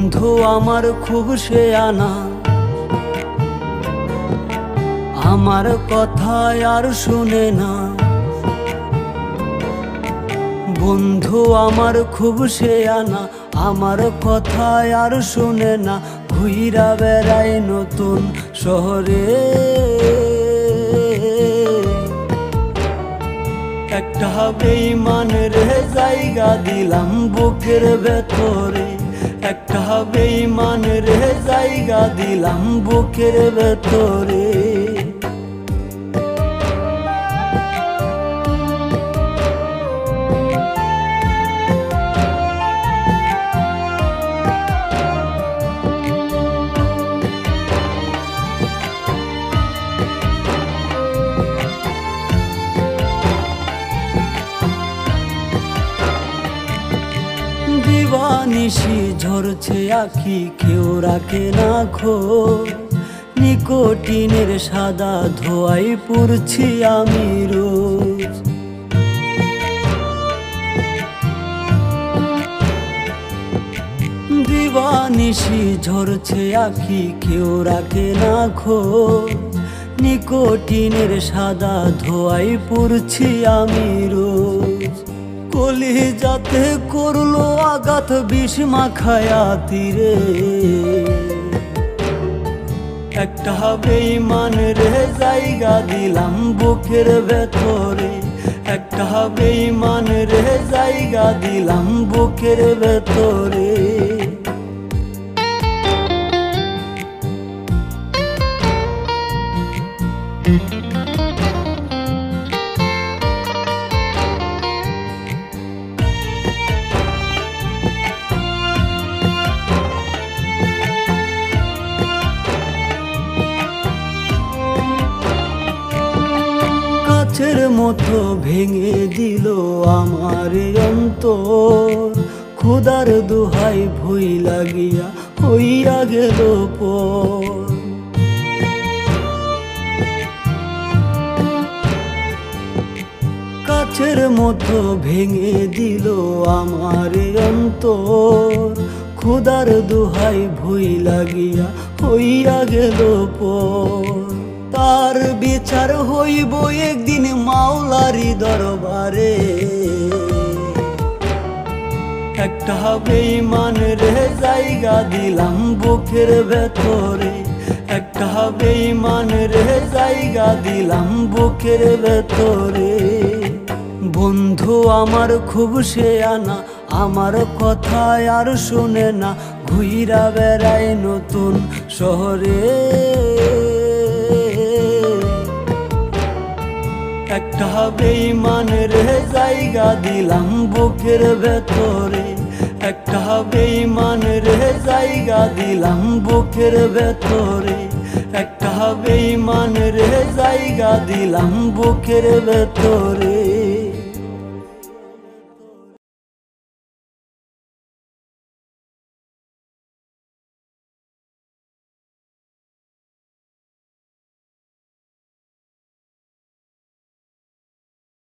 বন্ধু আমার খুব শেয়ানা, আমার কথা আর শুনে না। বন্ধু আমার খুব শেয়ানা, আমার কথা আর শুনে না। ঘুইরা বেড়াই নতুন শহরে, একটা বেঈমান রে জায়গা দিলাম বুকের ভেতরে, একটা বেঈমান রে জায়গা দিলাম বুকের ভেতরে। দিবানিশি ঝরছে আখি, কেউ রাখে না খোঁজ। নিকোটিনের সাদা ধোঁয়ায় পুড়ছি আমি রোজ। দিবানিশি ঝরছে আখি, কেউ রাখে না খোঁজ। নিকোটিনের সাদা ধোঁয়ায় পুড়ছি আমি রোজ। কলিজাতে করলো আঘাত বিষ মাখায়া তীরে, একটা বেঈমান রে জায়গা দিলাম বুকের ভেতরে, একটা বেঈমান রে জায়গা দিলাম বুকের ভেতরে। কাচের মতো ভেঙে দিল আমার অন্তর, খোদার দোহাই ভই লাগিয়া হইয়া গেল পর। কাচের মতো ভেঙে দিল আমার অন্তর, খোদার দোহাই ভই লাগিয়া হইয়া গেল পর। তার বিচার হইব একদিন মাওলারি দরবারে, একটা বেঈমান রে জায়গা দিলাম বুকের ভেতরে, একটা বেঈমান রে জায়গা দিলাম বুকের ভেতরে। বন্ধু আমার খুব শেয়ানা, আমার কথা আর শুনে না। ঘুইরা বেড়াই নতুন শহরে, একটা বেঈমান রে জায়গা দিলাম বুকের ভেতরে, একটা বেঈমান রে জায়গা দিলাম বুকের ভেতরে, একটা বেঈমান রে জায়গা দিলাম বুকের ভেতরে।